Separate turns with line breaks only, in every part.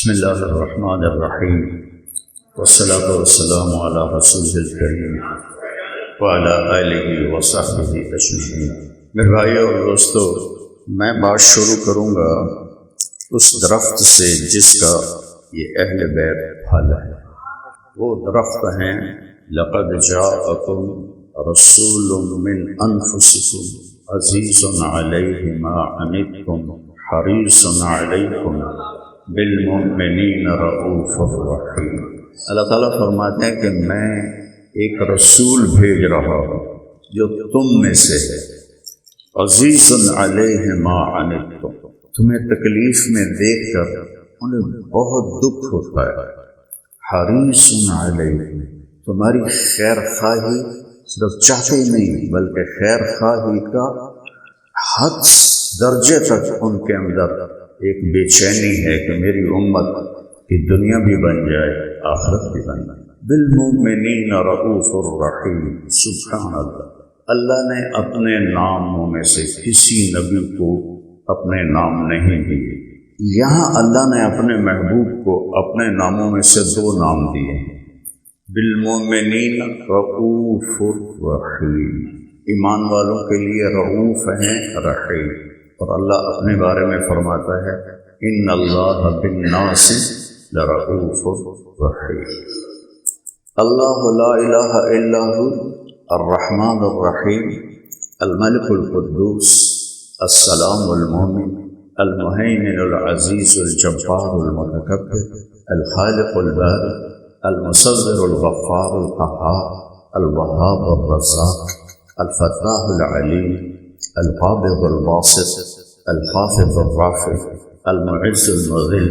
بسم اللہ الرحمن الرحیم والصلاة والسلام علی رسول الکریم وعلی آلہ وصحبہ اجمعین۔ میرے بھائیو اور دوستو، میں بات شروع کروں گا اس درخت سے جس کا یہ اہل بیت پھل ہے۔ وہ درخت ہیں لقد جاءکم رسول من انفسکم عزیز علیہ ما عنتم حریص علیکم بالمؤمنین رؤوف رحیم۔ اللہ تعالیٰ فرماتے ہیں کہ میں ایک رسول بھیج رہا ہوں جو تم میں سے ہے، عزیز علیہ ما عنتم، تمہیں تکلیف میں دیکھ کر انہیں بہت دکھ ہوتا ہے، حریص علیہ، تمہاری خیر خواہی صرف چاہتے ہی نہیں بلکہ خیر خواہی کا حد درجے تک ان کے اندر ایک بے چینی ہے کہ میری امت کی دنیا بھی بن جائے آخرت بھی بن جائے۔ بالمؤمنین رؤوف الرحیم۔ سبحان اللہ، اللہ نے اپنے ناموں میں سے کسی نبی کو اپنے نام نہیں دیے، یہاں اللہ نے اپنے محبوب کو اپنے ناموں میں سے دو نام دیے ہیں، بالمؤمنین رؤوف الرحیم، ایمان والوں کے لیے رؤوف ہیں، رحیم۔ اور اللہ اپنے بارے میں فرماتا ہے ان اللہ بالناس لرؤوف رحیم۔ اللہ لا الہ الا هو الرحمن الرحیم، الملک القدوس، السلام المؤمن، المہیمن العزیز الجبار المتکبر، الخالق البارئ، المصور الغفار القہار، الوهاب الرزاق، الفتاح العلیم، القابض الباسط، الخافض الرافع، المعز المذل،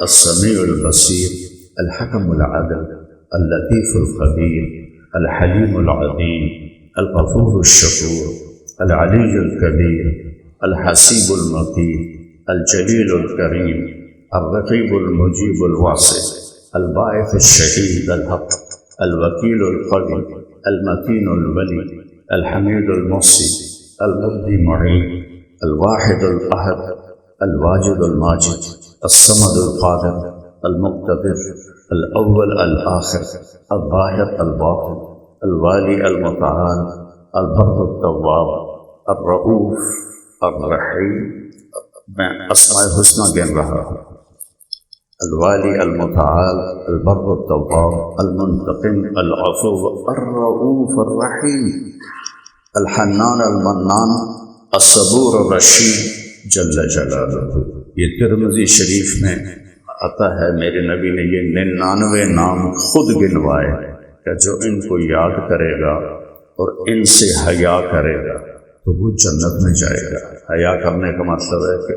السمیع البصیر، الحکم العدل، اللطیف الخبیر، الحلیم العظیم، الغفور الشکور، العلی الکبیر، الحسیب المقیت، الجلیل الکریم، الرقیب المجیب الواسع، الباعث الشہید الحق، الوکیل القوی، المتین الولی، الحمید المحصی، المبدی معین، الواحد الاحد، الواجد الماجد، الصمد القادر، المقتدر، الاول الآخر، الظاہر الباطن، الوالی المتعال، البر التواب، الرؤوف الرحیم۔ میں اسماء الحسنی گن رہا ہوں، الوالی المتعال، البر التواب، المنتقم، العفو، الرؤوف الرحیم، الحنان المنان، الصبور الرشید جل جلالہ۔ یہ ترمذی شریف میں آتا ہے، میرے نبی نے یہ 99 نام خود گنوائے کہ جو ان کو یاد کرے گا اور ان سے حیا کرے گا تو وہ جنت میں جائے گا۔ حیا کرنے کا مطلب ہے کہ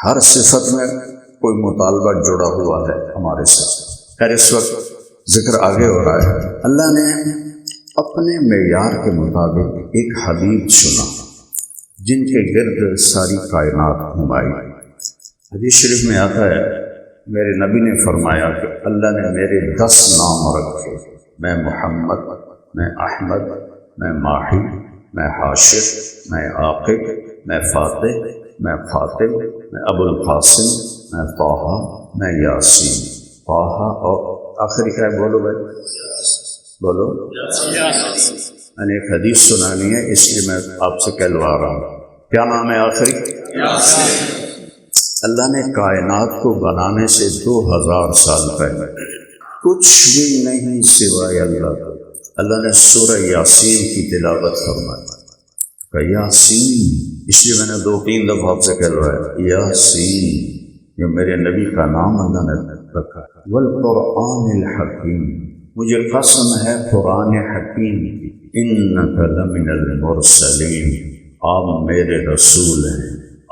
ہر صفت میں کوئی مطالبہ جڑا ہوا ہے ہمارے ساتھ۔ خیر، اس وقت ذکر آگے ہو رہا ہے، اللہ نے اپنے معیار کے مطابق ایک حبیب چنا جن کے گرد ساری کائنات گھمائی۔ حدیث شریف میں آتا ہے، میرے نبی نے فرمایا کہ اللہ نے میرے 10 نام رکھے، میں محمد، میں احمد، میں ماہی، میں حاشر، میں عاقب، میں فاتح، میں خاتم، میں ابو القاسم، میں طٰہٰ، میں یاسین۔ طٰہٰ اور آخری کیا ہے؟ بولو بھائی، بولو۔ میں نے ایک حدیث سنانی ہے، اس لیے میں آپ سے کہلوا رہا ہوں۔ کیا نام ہے آخری؟ اللہ نے کائنات کو بنانے سے 2000 سال پہلے کچھ بھی نہیں سوائے اللہ کا، اللہ نے سورہ یاسین کی تلاوت فرمائی کہ یاسین، اس لیے میں نے 2-3 دفعہ آپ سے کہلوایا یاسین، یہ میرے نبی کا نام اللہ نے رکھا۔ والقرآن الحکیم، مجھے قسم ہے قرآن حکیم کی، انک لمن المرسلین، آپ میرے رسول ہیں۔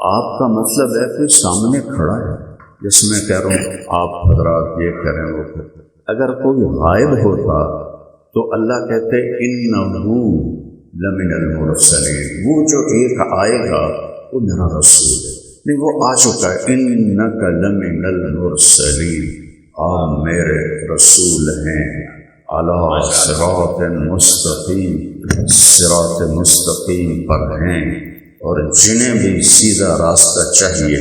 آپ کا مطلب ہے کہ سامنے کھڑا ہے، جس میں کہہ رہا ہوں آپ حضرات یہ کریں وہ کریں۔ اگر کوئی غائب ہوتا تو اللہ کہتے انہ لمن المرسلین، وہ جو ایک آئے گا وہ میرا رسول ہے، نہیں وہ آ چکا ہے، انک لمن المرسلین، آپ میرے رسول ہیں، علی صراط مستقیم، صراط مستقیم پر ہیں، اور جنہیں بھی سیدھا راستہ چاہیے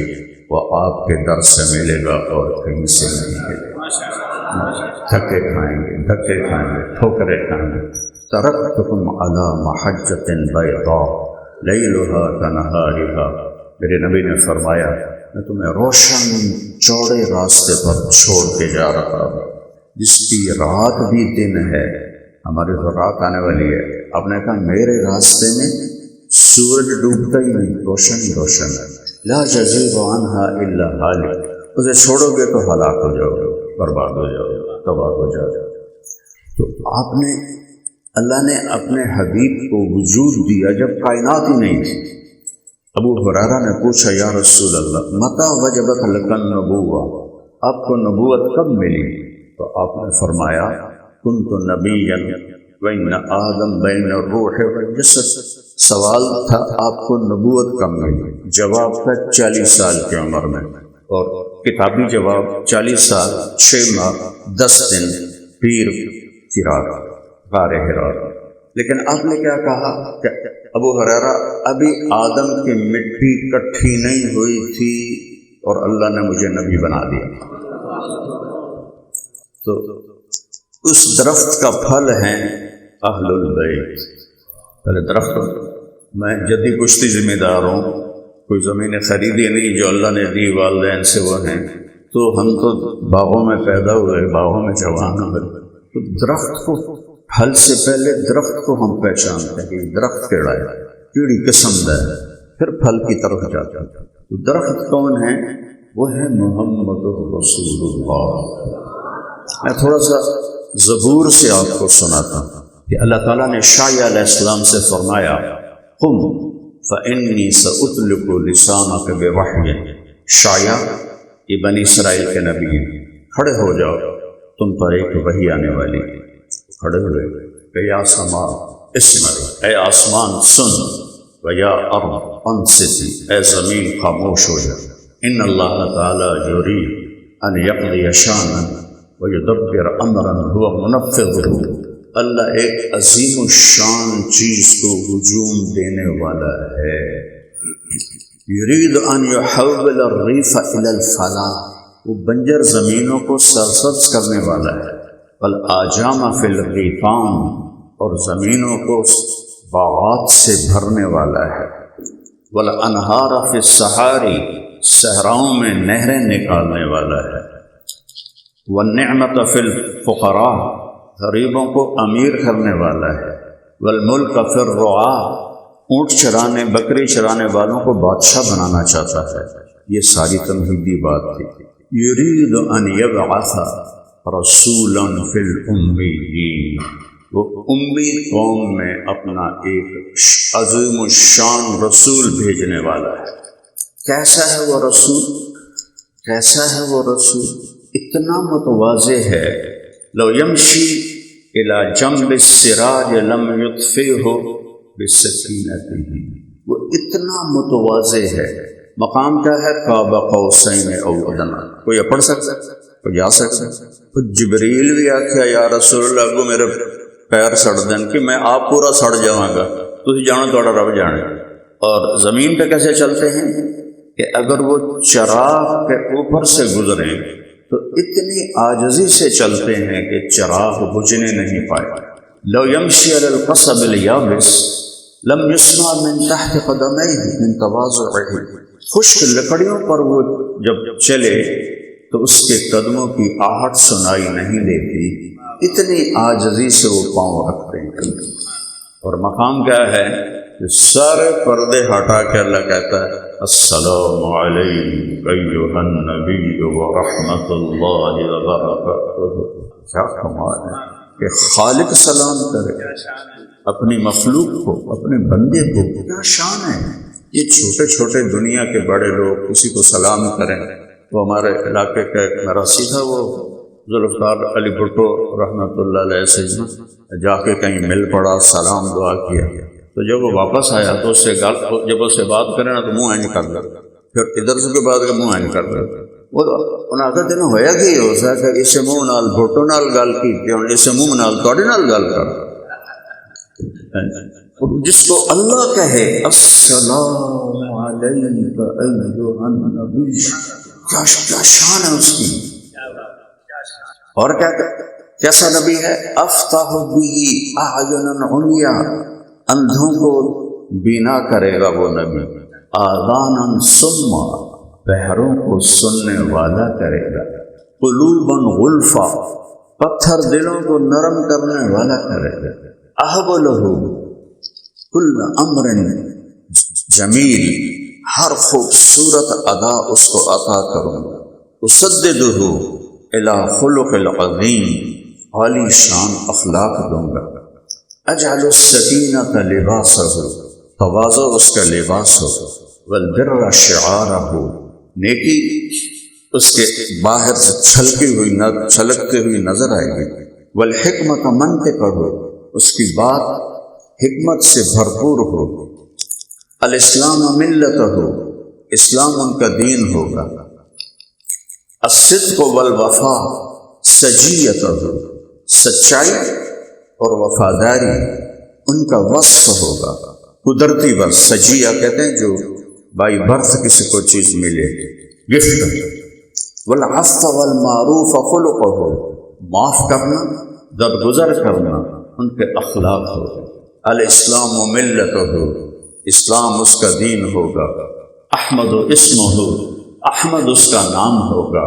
وہ آپ کے در سے ملے گا اور کہیں سے نہیں ملے گا۔ دھکے کھائیں گے، دھکے کھائیں گے، ٹھوکریں کھائیں گے۔ ترکتکم علی محجۃ بیضاء لیلها کنہارها، میرے نبی نے فرمایا میں تمہیں روشن چوڑے راستے پر چھوڑ کے جا رہا ہوں جس کی رات بھی دن ہے۔ ہماری تو رات آنے والی ہے، آپ نے کہا میرے راستے میں سورج ڈوبتا ہی نہیں، روشن ہی روشن ہے۔ لا یزیغ عنہا الا ہالک، اسے چھوڑو گے تو ہلاک ہو جاؤ گے، برباد ہو جاؤ گے، تباہ ہو جاؤ گے۔ تو آپ نے، اللہ نے اپنے حبیب کو وجود دیا جب کائنات ہی نہیں تھی۔ ابو ہریرہ نے پوچھا یا رسول اللہ متی وجبت لک النبوۃ، آپ کو نبوت کب ملی؟ تو آپ نے فرمایا کنت نبیا وان آدم بین الروح والجسد۔ سوال تھا آپ کو نبوت کب ملی؟ جواب تھا 40 سال کی عمر میں، اور کتابی جواب 40 سال 6 ماہ 10 دن پیر کی رات غار حرا۔ لیکن آپ نے کیا کہا کہ ابو ہریرہ ابھی آدم کی مٹی کٹھی نہیں ہوئی تھی اور اللہ نے مجھے نبی بنا دیا۔ تو اس درخت کا پھل ہیں اہل البیت۔ پہلے درخت، میں جدی کشتی ذمہ دار ہوں، کوئی زمینیں خریدی نہیں، جو اللہ نے دی والدین سے وہ ہیں، تو ہم تو باغوں میں پیدا ہوئے، باغوں میں جوان ہوئے، تو درخت کو، پھل سے پہلے درخت کو ہم پہچانتے ہیں کہ درخت کیڑا ہے، کیڑی قسم ہے، پھر پھل کی طرف جاتا ہے۔ تو درخت کون ہے؟ وہ ہے محمد رسول اللہ۔ میں تھوڑا سا زبور سے آپ کو سناتا ہوں کہ اللہ تعالیٰ نے شعیب علیہ السلام سے فرمایا قم فإنی سأطلق لسانک بوحی۔ شعیب یہ بنی اسرائیل کے نبی ہیں، کھڑے ہو جاؤ، تم پر ایک وحی آنے والی۔ کھڑے ہوئے کہ یا سما اسمعی، اے آسمان سن، ویا ارض انصتی، اے زمین خاموش ہو جا۔ ان اللہ تعالی یرید ان یقضی شأنا ویدبر امرا هو منفذہ۔ اللہ ایک عظیم الشان چیز کو ہجوم دینے والا ہے۔ یرید ان یحول الریف الی الفلاح، وہ بنجر زمینوں کو سرسبز کرنے والا ہے۔ والآجام فی الغیطان، اور زمینوں کو باغات سے بھرنے والا ہے۔ والانہار فی الصحاری، صحراؤں میں نہریں نکالنے والا ہے۔ والنعمت فی الفقراء، غریبوں کو امیر کرنے والا ہے۔ والملک فی الرعاء، اونٹ چرانے، بکری چرانے والوں کو بادشاہ بنانا چاہتا ہے۔ یہ ساری تمہیدی بات تھی۔ یرید ان یبعث رسولا فی الامیین، وہ امی قوم میں اپنا ایک عظیم الشان رسول بھیجنے والا ہے۔ کیسا ہے وہ رسول؟ کیسا ہے وہ رسول؟ اتنا متواضع ہے، لو یمشی الی جنب السراج لم یطفئہ بسکینتہ، وہ اتنا متواضع ہے۔ مقام کیا ہے؟ قاب قوسین او ادنی۔ کوئی پڑھ سکتا ہے؟ کوئی جا سکتا ہے؟ تو جبریل بھی آخیا یا رسول اللہ کو میرے پیر سڑ دین کہ میں آپ پورا سڑ جاؤں گا، تسی جانو تھوڑا رب جانے۔ اور زمین پہ کیسے چلتے ہیں کہ اگر وہ چراغ کے اوپر سے گزریں تو اتنی عاجزی سے چلتے ہیں کہ چراغ بجھنے نہیں پائے۔ لو یمشی علی القصب الیابس لم یسمع من تحت قدمیہ من تواضعہ، خشک لکڑیوں پر وہ جب چلے تو اس کے قدموں کی آہٹ سنائی نہیں دیتی، اتنی عاجزی سے وہ پاؤں رکھتے ہیں۔ اور مقام کیا ہے کہ سارے پردے ہٹا کے اللہ کہتا ہے السلام علیک ایھا النبی ورحمۃ اللہ وبرکاتہ۔ کیا کمال ہے کہ خالق سلام کرے اپنی مخلوق کو، اپنے بندے کو، کیا شان ہے۔ یہ چھوٹے چھوٹے دنیا کے بڑے لوگ کسی کو سلام کریں۔ وہ ہمارے علاقے کا ایک میرا سیدھا وہ ذوالفقار علی بھٹو رحمۃ اللہ علیہ سے جا کے کہیں مل پڑا، سلام دعا کیا، تو جب وہ واپس آیا تو اس سے جب اس سے بات کرے نا تو منہ اینج کر دے، پھر ادھر سے بعد کا منہ اینج کر دے۔ وہ انہاں آخر دن ہویا کہ ہو سکتا اس سے منہ نال بھٹو نال گل کی، اس سے منہ نال تواڈے نال گل کر۔ جس کو اللہ کہے السلام علیک ایھا النبی، کیا شان ہے اس کی. اور کیسا نبی ہے؟ افتح بہ اعینا عمیا، اندھوں کو بینا کرے گا وہ نبی. آذانا صما، بہروں کو سننے والا کرے گا. قلوبا غلفا، پتھر دلوں کو نرم کرنے والا کرے گا. اہب لہ کل امر جمیل، ہر خوبصورت ادا اس کو عطا کروں گا. اسددہ الی خلق العظیم، عالی شان اخلاق دوں گا. اجعل السکینۃ لباسہ، تواضع اس کا لباس ہو. والبر شعارہ، نیکی اس کے باہر سے چھلکتے ہوئی نظر آئے گی. والحکمۃ منطقہ، اس کی بات حکمت سے بھرپور ہو. الاسلام ملتہ، اسلام ان کا دین ہوگا. الصدق والوفا سجیتہ، سچائی اور وفاداری ان کا وصف ہوگا. قدرتی وصف، سجیہ کہتے ہیں جو بائی برتھ کسی کو چیز ملے، گفٹ. والعفو والمعروف خلقہ، معاف کرنا، درگزر کرنا ان کے اخلاق ہوگا. الاسلام ملتہ، اسلام اس کا دین ہوگا. احمد اسمہ، احمد اس کا نام ہوگا.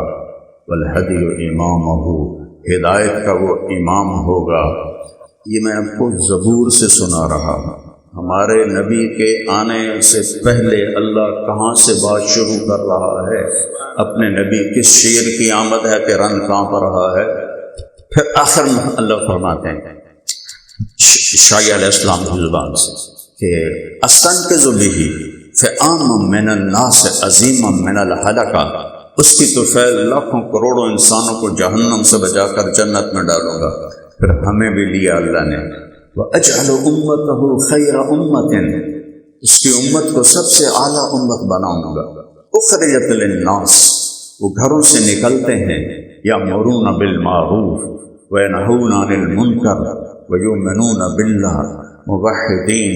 والہدی امامہ، ہدایت کا وہ امام ہوگا. یہ میں آپ کو زبور سے سنا رہا ہوں. ہمارے نبی کے آنے سے پہلے اللہ کہاں سے بات شروع کر رہا ہے؟ اپنے نبی کس شیر کی آمد ہے کہ رن کانپ رہا ہے؟ پھر آخر میں اللہ فرماتے ہیں شاعر علیہ السلام کی زبان سے کہ استنقذ بہ فئاما من الناس عظیما من الحلقہ، اس کی تو فعل لاکھوں کروڑوں انسانوں کو جہنم سے بچا کر جنت میں ڈالوں گا. پھر ہمیں بھی لیا اللہ نے. وَأَجْعَلُ أُمَّتَهُ خَيْرَ أُمَّةٍ، اس کی امت کو سب سے اعلیٰ امت بناؤں گا. اخرجت للناس، وہ گھروں سے نکلتے ہیں. یأمرون بالمعروف وینہون عن المنکر ویؤمنون باللہ، موحدین،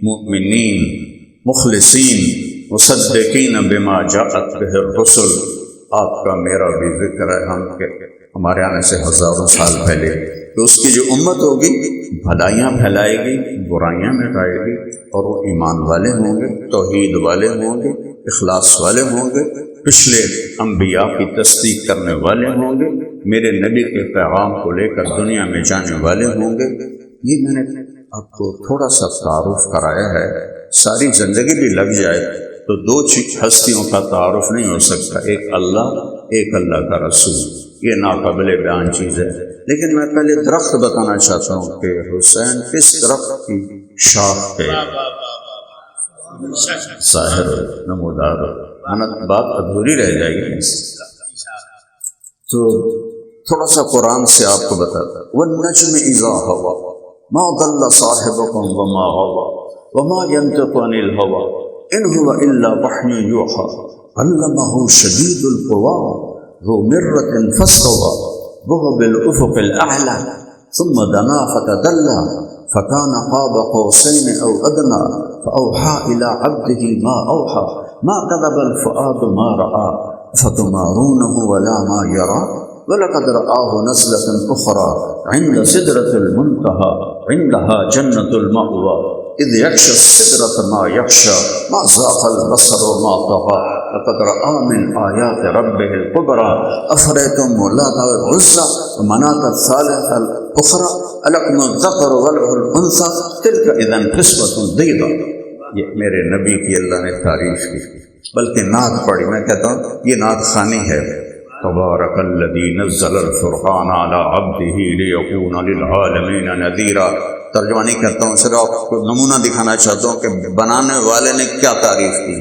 مؤمنین، مخلصین، مصدقین بما جاءت بہ الرسل. آپ کا میرا بھی ذکر ہے ہم کے ہمارے آنے سے ہزاروں سال پہلے کہ اس کی جو امت ہوگی بھلائیاں پھیلائے گی، برائیاں مٹائے گی، اور وہ ایمان والے ہوں گے، توحید والے ہوں گے، اخلاص والے ہوں گے، پچھلے انبیاء کی تصدیق کرنے والے ہوں گے، میرے نبی کے پیغام کو لے کر دنیا میں جانے والے ہوں گے. یہ میں نے آپ کو تھوڑا سا تعارف کرایا ہے. ساری زندگی بھی لگ جائے تو دو ہستیوں کا تعارف نہیں ہو سکتا، ایک اللہ، ایک اللہ کا رسول. یہ ناقابل بیان چیز ہے. لیکن میں پہلے درخت بتانا چاہتا ہوں کہ حسین کس درخت کی شاخ پہ ظاہر نمودار ہو، بات ادھوری رہ جائے گی. تو تھوڑا سا قرآن سے آپ کو بتاتا. والنجم اذا ہوا ما ضل صاحبكم وما غوى وما ينطق عن الهوى ان هو الا وحي يوحى علمه شديد القوى ذو مرة فاستوى وهو بالافق الاعلى ثم دنا فتدلى فكان قاب قوسين او ادنى فاوحى الى عبده ما اوحى ما كذب الفؤاد ما راى فتمارونه ولا ما يرى وَلَقَدْ رَآهُ نَزْلَةً أُخْرَى عِنْدَ سِدْرَةِ الْمُنْتَهَى عِنْدَهَا جَنَّةُ الْمَأْوَى إِذْ يَغْشَى السِّدْرَةَ مَا يَغْشَى مَا زَاغَ الْبَصَرُ وَمَا طَغَى لَقَدْ رَآ مِنْ آيَاتِ رَبِّهِ الْكُبْرَى أَفَرَأَيْتُمُ اللَّاتَ وَالْعُزَّى وَمَناةَ الثَّالِثَةَ الْأُخْرَى أَلَكُمُ الذَّكَرُ وَلَهُ الْأُنثَى تِلْكَ إِذًا قِسْمَةٌ ضِيزَى. یہ میرے نبی کی اللہ نے تعریف کی، بلکہ نعت پڑھی. میں کہتا ہوں یہ نعت خوانی ہے. تبارک الذی نزل الفرقان علی عبدہ لیکون للعالمین نذیرا. ترجمہ نہیں کرتا ہوں، صرف آپ کو نمونہ دکھانا چاہتا ہوں کہ بنانے والے نے کیا تعریف کی.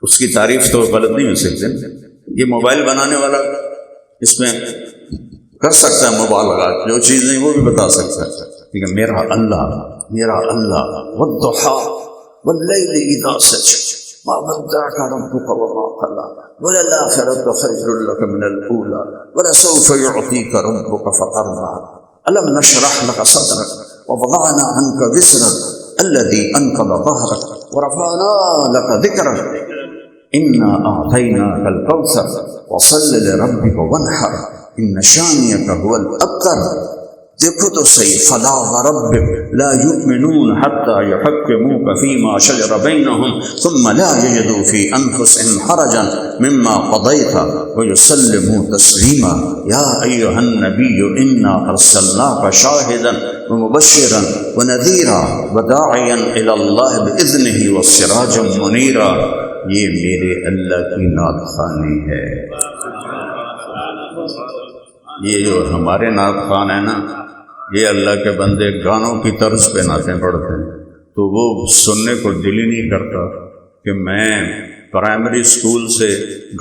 اس کی تعریف تو غلط نہیں ہو سکتی. یہ موبائل بنانے والا اس میں کر سکتا ہے مبالغہ، جو چیز نہیں وہ بھی بتا سکتا ہے. لیکن میرا اللہ والضحیٰ واللیل اذا سجى ما ودعك ربك وما قلى وللآخرة خير لك من الأولى ولسوف يعطيك ربك فترضى ألم نشرح لك صدرك ووضعنا عنك وزرك الذي أنقض ظهرك ورفعنا لك ذكرك إنا أعطيناك الكوثر وصل لربك وانحر إن شانئك هو الأبتر. دیکھو تو صحیح، فلا وربک لا یؤمنون حتی یحکموک فیما شجر بینہم ثم لا یجدوا فی انفسهم حرجا مما قضیت ویسلموا تسلیما. یا ایہا النبی انا ارسلناک شاہدا ومبشرا ونذیرا وداعیا الی اللہ باذنہ وسراجا منیرا. یہ میرے اللہ کی نعت خوانی ہے. یہ جو ہمارے نعت خوان ہیں نا، یہ اللہ کے بندے گانوں کی طرز پہ نعتیں پڑھتے ہیں تو وہ سننے کو دل ہی نہیں کرتا. کہ میں پرائمری اسکول سے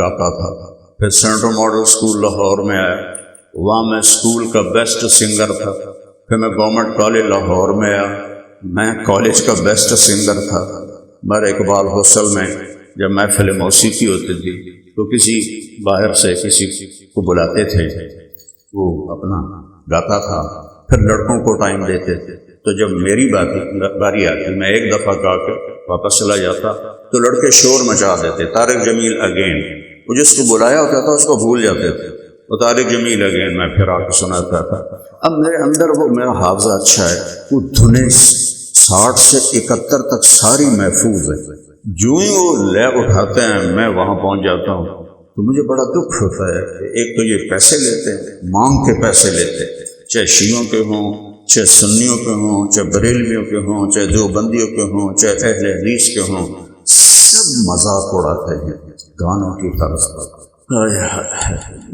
گاتا تھا، پھر سینٹرل ماڈل اسکول لاہور میں آیا، وہاں میں اسکول کا بیسٹ سنگر تھا. پھر میں گورنمنٹ کالج لاہور میں آیا، میں کالج کا بیسٹ سنگر تھا. میرے اقبال ہوسٹل میں جب محفل موسیقی ہوتی تھی تو کسی باہر سے کسی کو بلاتے تھے، وہ اپنا گاتا تھا. پھر لڑکوں کو ٹائم دیتے تھے. تو جب میری باری آتی، میں ایک دفعہ گا کے واپس چلا جاتا تو لڑکے شور مچا دیتے، طارق جمیل اگین. وہ جس کو بلایا ہوتا تھا اس کو بھول جاتے تھے، وہ طارق جمیل اگین میں پھر آ کے سناتا تھا. اب میرے اندر وہ میرا حافظہ اچھا ہے، وہ دھنیں 60 سے 71 تک ساری محفوظ ہے. جو ہی وہ لے اٹھاتے ہیں میں وہاں پہنچ جاتا ہوں تو مجھے بڑا دکھ ہوتا ہے. ایک تو یہ پیسے لیتے ہیں، مانگ کے پیسے لیتے ہیں، چاہے شیعوں کے ہوں، چاہے سنیوں کے ہوں، چاہے بریلویوں کے ہوں، چاہے دیوبندیوں کے ہوں، چاہے اہل حدیث کے ہوں، سب مذاق اڑاتے ہیں گانوں کی طرز پر.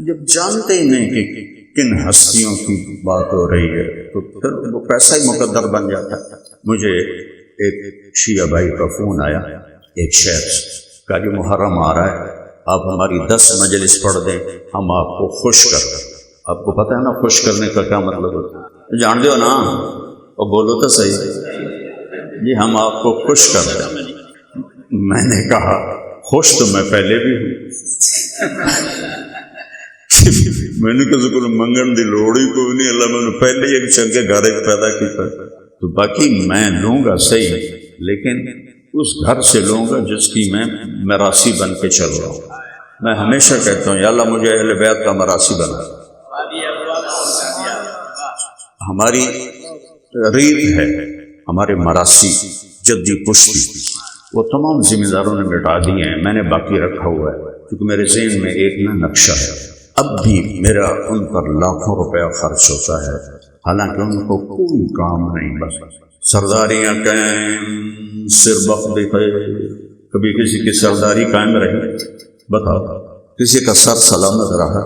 جب جانتے ہی نہیں کہ کن ہستیوں کی بات ہو رہی ہے تو پھر وہ پیسہ ہی مقدر بن جاتا ہے. مجھے ایک شیعہ بھائی کا فون آیا ایک شہر سے، کہا جی محرم آ رہا ہے، آپ ہماری 10 مجلس پڑھ دیں، ہم آپ کو خوش کر دیں. آپ کو پتہ ہے نا خوش کرنے کا کیا مطلب ہوتا ہے؟ جانتے ہو نا؟ اور بولو تو صحیح. جی ہم آپ کو خوش کر دیں. میں نے کہا خوش تو میں پہلے بھی ہوں. میں نے کسی کو منگن دی لوڑی کوئی نہیں، اللہ میں نے پہلے ایک چنگے گھر پیدا کیا تو باقی میں لوں گا صحیح، لیکن اس گھر سے لوں گا جس کی میں میراثی بن کے چل رہا ہوں. میں ہمیشہ کہتا ہوں یا اللہ مجھے اہل بیت کا میراثی بنا. ہماری ریت ہے، ہمارے مراثی جدی پشتی، وہ تمام ذمہ داروں نے مٹا دیے ہیں، میں نے باقی رکھا ہوا ہے کیونکہ میرے ذہن میں ایک نقشہ ہے. اب بھی میرا ان پر لاکھوں روپیہ خرچ ہوتا ہے، حالانکہ ان کو کوئی کام نہیں، بس سرداریاں قائم سر بخت ہے. کبھی کسی کی سرداری قائم رہی؟ بتاؤ. کسی کا سر سلامت رہا؟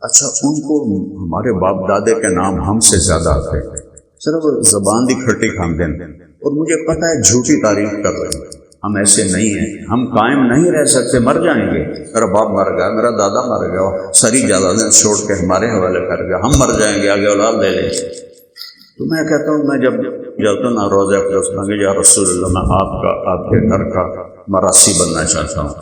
اچھا ان کو ہمارے باپ دادے کے نام ہم سے زیادہ آتے ہیں، صرف زبان دی کھٹی کھاندے ہیں. اور مجھے پتہ ہے جھوٹی تعریف کر رہے ہیں. ہم ایسے نہیں ہیں، ہم قائم نہیں رہ سکتے، مر جائیں گے. میرا باپ مر گیا، میرا دادا مر گیا، ساری جائیدادیں چھوڑ کے ہمارے حوالے کر گیا، ہم مر جائیں گے، آگے اولاد لے لیں. تو میں کہتا ہوں میں جب جاتا ہوں نا روزہ اقدس کہ یا رسول اللہ میں آپ کے گھر کا مراثی بننا چاہتا ہوں،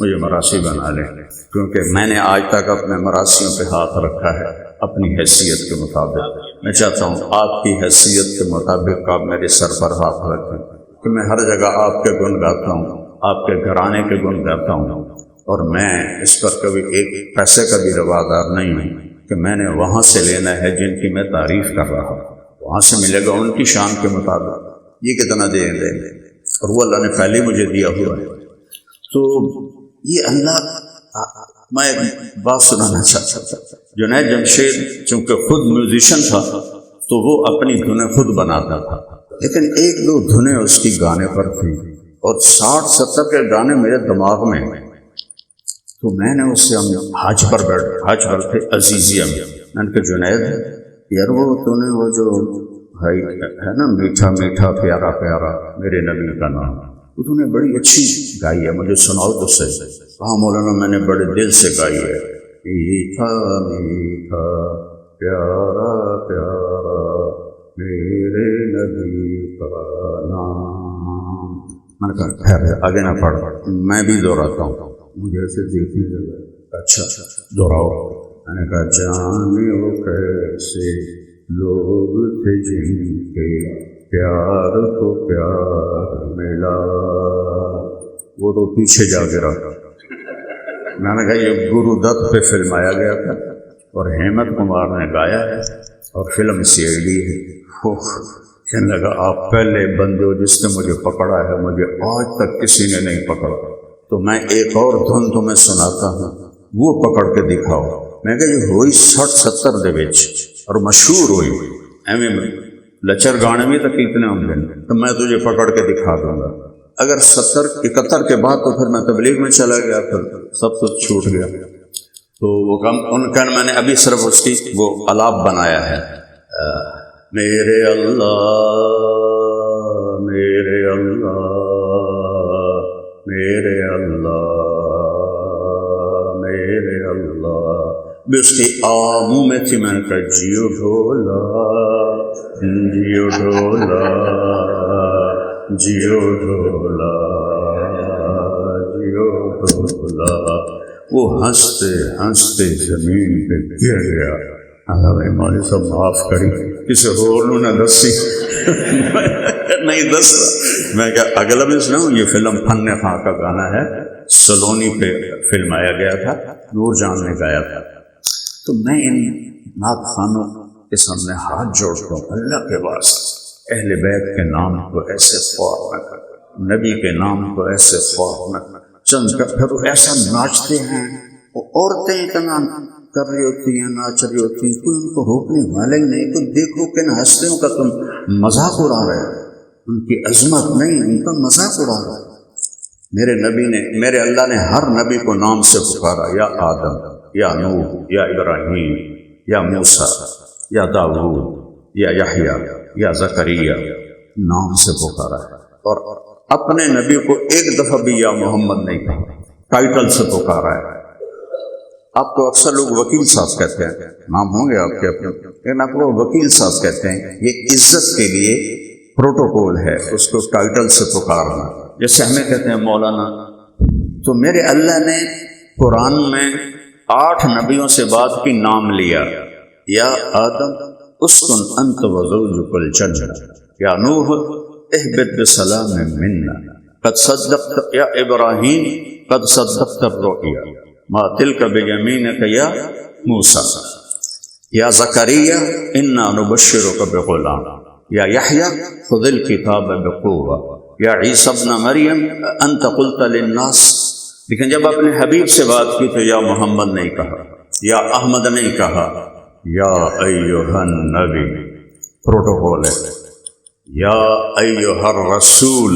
مجھے مراثی بنا لیں. کیونکہ میں نے آج تک اپنے مراسیوں پہ ہاتھ رکھا ہے اپنی حیثیت کے مطابق. میں چاہتا ہوں آپ کی حیثیت کے مطابق آپ میرے سر پر ہاتھ رکھیں کہ میں ہر جگہ آپ کے گن گاتا ہوں، آپ کے گھرانے کے گن گاتا ہوں. اور میں اس پر کبھی ایک پیسے کا بھی روادار نہیں ہوں کہ میں نے وہاں سے لینا ہے جن کی میں تعریف کر رہا ہوں، وہاں سے ملے گا ان کی شان کے مطابق. یہ کتنا دیں گے اور وہ اللہ نے پہلے مجھے دیا ہوا ہے. تو یہ اللہ، میں ایک بات سنانا چاہتا تھا. جنید جمشید چونکہ خود میوزیشین تھا تو وہ اپنی دھنیں خود بناتا تھا، لیکن 1-2 دھنیں اس کی گانے پر تھیں اور 60-70 کے گانے میرے دماغ میں. تو میں نے اس سے ہم حج پر تھے عزیزیہ میں نے کہا جنید یار وہ تو نے وہ جو ہے نا میٹھا میٹھا پیارا پیارا میرے نبی کا نام، وہ تو نے بڑی اچھی گائی ہے، مجھے سناؤ تو صحیح. کہا مولانا میں نے بڑے دل سے گائی ہے. میٹھا میٹھا پیارا پیارا میرے نبی کا نام. میں نے کہا خیر آگے نہ پڑھ، میں بھی دوہراتا ہوں. مجھے ایسے دیکھنے لگا، اچھا دوہراؤ. میں نے کہا جانے وہ کیسے لوگ تھے جن کے پیار کو پیار ملا. وہ تو پیچھے جا گرا. میں نے کہا یہ گرو دت پہ فلمایا گیا تھا اور ہیمت کمار نے گایا ہے اور فلم CID ہے. کہنے لگا آپ پہلے بندے ہو جس نے مجھے پکڑا ہے، مجھے آج تک کسی نے نہیں پکڑا. تو میں ایک اور دھن تمہیں سناتا ہوں، وہ پکڑ کے دکھاؤ. میں کہا یہ ہوئی 60-70 دے وچ اور مشہور ہوئی ایویں لچر گانے بھی تک اتنے ہوں گے، تو میں تجھے پکڑ کے دکھا دوں گا. اگر 70-71 کے بعد تو پھر میں تبلیغ میں چلا گیا، پھر سب کچھ چھوٹ گیا. تو وہ ان کا میں نے ابھی صرف اس کی وہ الاپ بنایا ہے. میرے اللہ میرے اللہ میرے اللہ میرے اللہ، بھی اس کی منہ میں تھی. میں نے کہا جیو ڈھولا جیو ڈھولا جیو ڈھولا جیو ڈھولا. وہ ہنستے ہنستے زمین پہ گر گیا. مولوی صاحب معاف کری، کسی اور نے دسی نہیں دس. میں کہا اگلا بھی سناؤں. یہ فلم فن خاں کا گانا ہے، سلونی پہ فلمایا گیا تھا، نور جان نے گایا تھا. تو میں ان نعت خانوں کے سامنے ہاتھ جوڑتا ہوں، اللہ کے واسطے اہل بیت کے نام کو ایسے خوار نہ کر، نبی کے نام کو ایسے خوار نہ کر. چند پھر ایسا ناچتے ہیں، عورتیں اتنا کر رہی ہوتی ہیں، ناچ رہی ہوتی ہیں، کوئی ان کو روکنے والے ہی نہیں. تو دیکھو کن ہستیوں کا تم مذاق اڑا رہے ہو، ان کی عظمت نہیں، ان کا مذاق اڑا رہے ہو. میرے نبی نے، میرے اللہ نے ہر نبی کو نام سے پکارا. یا آدم، یا نوح، یا ابراہیم، یا موسیٰ، یا داؤد، یا یحییٰ، یا زکریا، نام سے پکارا ہے. اور اپنے نبی کو ایک دفعہ بھی یا محمد نہیں کہا، ٹائٹل سے پکارا ہے. آپ کو اکثر لوگ وکیل صاحب کہتے ہیں، نام ہوں گے آپ کے اپنے، لیکن آپ کو وکیل صاحب کہتے ہیں. یہ عزت کے لیے پروٹوکول ہے، اس کو ٹائٹل سے پکارنا. جیسے ہمیں کہتے ہیں مولانا. تو میرے اللہ نے قرآن میں 8 نبیوں سے بات کی، نام لیا. یا آدم اسکن انت وزوجک الجنہ، یا نوح اہبط بسلام منا، قد صدقت یا ابراہیم قد صدقت الرؤیا، ما تلک بیمینک یا موسیٰ، یا زکریا انا نبشرک بغلام، یا یحییٰ خذ الکتاب بقوہ، یا عیسی ابن مریم انت قلت للناس. لیکن جب اپنے حبیب سے بات کی تو یا محمد نہیں کہا، یا احمد نہیں کہا، یا ایھا النبی، پروٹوکول ہے. یا ایھا الرسول،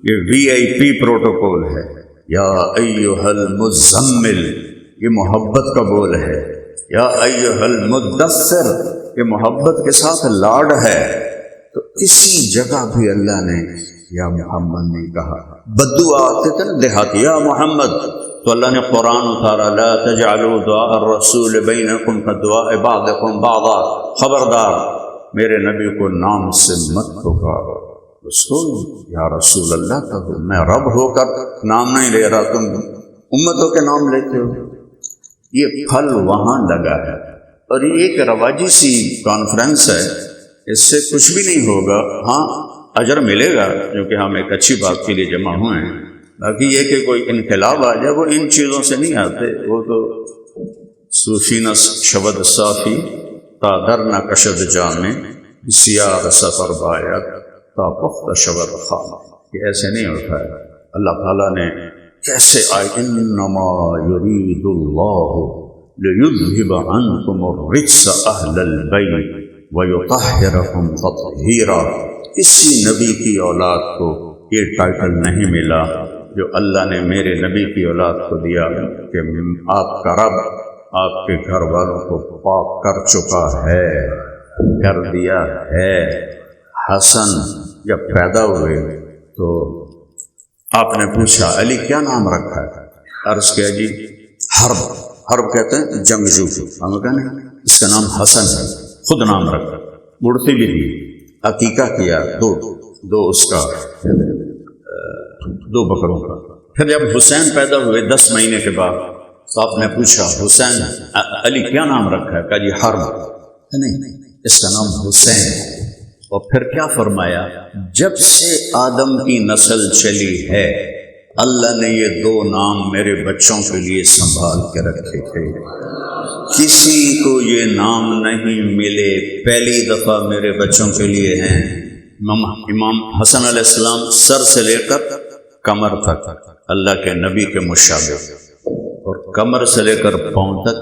یہ VIP پروٹوکول ہے. یا ایھا المزمل، یہ محبت کا بول ہے. یا ایھا المدثر، یہ محبت کے ساتھ لاڈ ہے. تو اسی جگہ بھی اللہ نے یا محمد نہیں کہا. بدو آتے تھے نا دیہاتی، یا محمد، تو اللہ نے قرآن اتارا، لا تجعلوا دعاء الرسول بینکم کدعاء بعضکم بعضا. خبردار میرے نبی کو نام سے مت پکارو. رسول یا رسول اللہ کہو. میں رب ہو کر نام نہیں لے رہا، تم امتوں کے نام لیتے ہو. یہ پھل وہاں لگا ہے. اور یہ ایک رواجی سی کانفرنس ہے، اس سے کچھ بھی نہیں ہوگا. ہاں اجر ملے گا کیونکہ ہم ایک اچھی بات کے لیے جمع ہوئے ہیں. باقی یہ کہ کوئی انقلاب آ جائے، وہ ان چیزوں سے نہیں آتے. وہ تو صوفینہ شبد صافی تا در نہ کشد جامع سیاہ سفر باید تا پخت شبد خام. یہ ایسے نہیں ہوتا ہے. اللہ تعالیٰ نے کیسے آئے، انما یرید اللہ لیذہب عنکم الرجس اہل البیت ویطہرکم تطہیرا. کسی نبی کی اولاد کو یہ ٹائٹل نہیں ملا جو اللہ نے میرے نبی کی اولاد کو دیا کہ آپ کا رب آپ کے گھر والوں کو پاک کر چکا ہے، کر دیا ہے. حسن جب پیدا ہوئے تو آپ نے پوچھا علی کیا نام رکھا ہے؟ عرض کیا جی حرب. حرب کہتے ہیں جنگجو. ہم کہتے ہیں اس کا نام حسن ہے. خود نام رکھا، بڑھتی بھی دی، عقیقہ کیا، دو اس کا 2 بکروں کا. پھر جب حسین پیدا ہوئے 10 مہینے کے بعد تو آپ نے پوچھا حسین علی کیا نام رکھا ہے؟ کہا جی حرب. نہیں اس کا نام حسین ہے۔ اور پھر کیا فرمایا، جب سے آدم کی نسل چلی ہے اللہ نے یہ دو نام میرے بچوں کے لیے سنبھال کے رکھے تھے، کسی کو یہ نام نہیں ملے، پہلی دفعہ میرے بچوں کے لیے ہیں۔ امام حسن علیہ السلام سر سے لے کر کمر تک اللہ کے نبی کے مشابہ، اور کمر سے لے کر پاؤں تک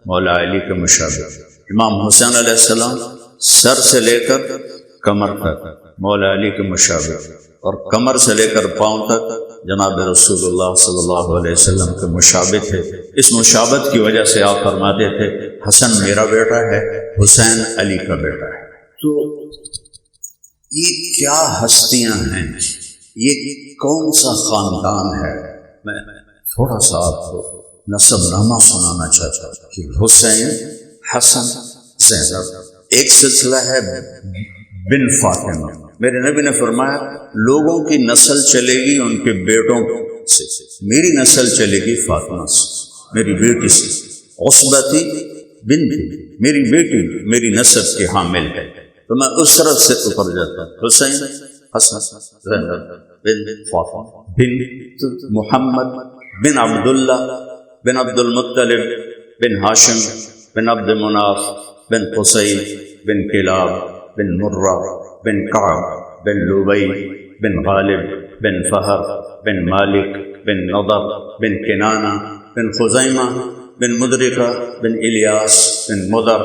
مولا علی کے مشابہ۔ امام حسین علیہ السلام سر سے لے کر کمر تک مولا علی کے مشابہ، اور کمر سے لے کر پاؤں تک جناب رسول اللہ صلی اللہ علیہ وسلم کے مشابہ تھے۔ اس مشابہت کی وجہ سے آپ فرماتے تھے حسن میرا بیٹا ہے، حسین علی کا بیٹا ہے۔ تو یہ کیا ہستیاں ہیں، یہ کون سا خاندان ہے؟ میں تھوڑا سا آپ کو نسب نامہ سنانا چاہتا ہوں کہ حسین، حسن، زینب، ایک سلسلہ ہے بن فاطمہ۔ میرے نبی نے فرمایا لوگوں کی نسل چلے گی ان کے بیٹوں سے، میری نسل چلے گی فاطمہ سے، میری بیٹی سے۔ عصبہ تھی بنتی، میری بیٹی میری نسب کی حامل ہے، تو میں اس طرف سے اوپر جاتا ہوں۔ حسین، حسن، زینب بن فاطمہ بن محمد بن عبداللہ بن عبد المطلب بن ہاشم بن عبد مناف بن قصی بن کلاب بن مرہ بن کعب بن لبی بن غالب بن فہر بن مالک بن نضر بن کنانہ بن خزیمہ بن مدرکہ بن الیاس بن مدر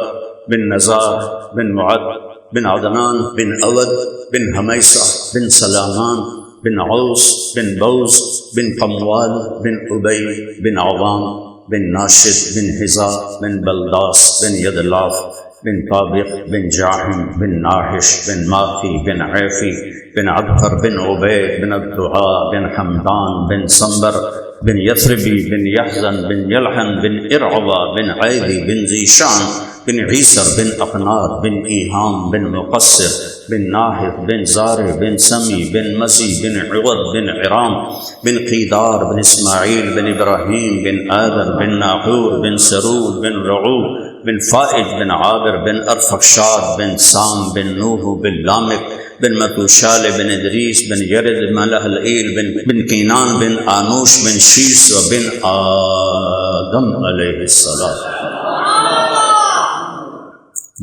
بن نزار بن معد بن عدنان بن اود بن حمیصہ بن سلامان بن عوس بن بوز بن قموال بن ابی بن عوام بن ناشد بن حزا بن بلداس بن یدلاف بن طابق بن جاحم بن ناحش بن ماخی بن عیفی بن عبقر بن عبید بن الدعاء بن حمدان بن صنبر بن یثربی بن یحزن بن یلحن بن ارعبا بن عیدی بن ذیشان بن عیسر بن اقنار بن ایہام بن مقصر بن ناحف بن زارع بن سمی بن مسی بن عوض بن عرام بن قیدار بن اسماعیل بن ابراہیم بن آدر بن ناحور بن سرود بن رعوب بن فائج بن عابر بن ارفخشاد بن سام بن نوح بن لامک بن متوشال بن ادریس بن یرد بن ملحلئیل بن کینان بن آنوش بن شیس و بن آدم علیہ السلام۔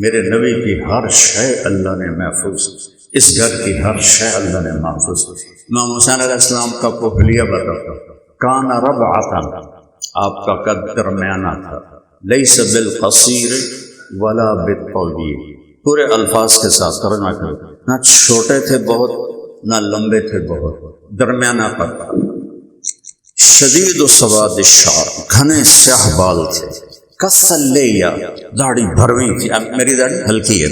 میرے نبی کی ہر شے اللہ نے محفوظ، اس گھر کی ہر شے اللہ نے محفوظ۔ امام حسین علیہ السلام کا پہلیہ بتاتا کان ربعۃ، آپ کا قد درمیانہ تھا، لیس بالقصیر ولا بالطویل، پورے الفاظ کے ساتھ ترجمہ کرو، نہ چھوٹے تھے بہت نہ لمبے تھے بہت، درمیانہ پر تھا۔ شدید و سواد الشعر، گھنے سیاہ بال تھے، کس اللحیہ، داڑھی بھرویں تھی، اب میری داڑھی ہلکی ہے،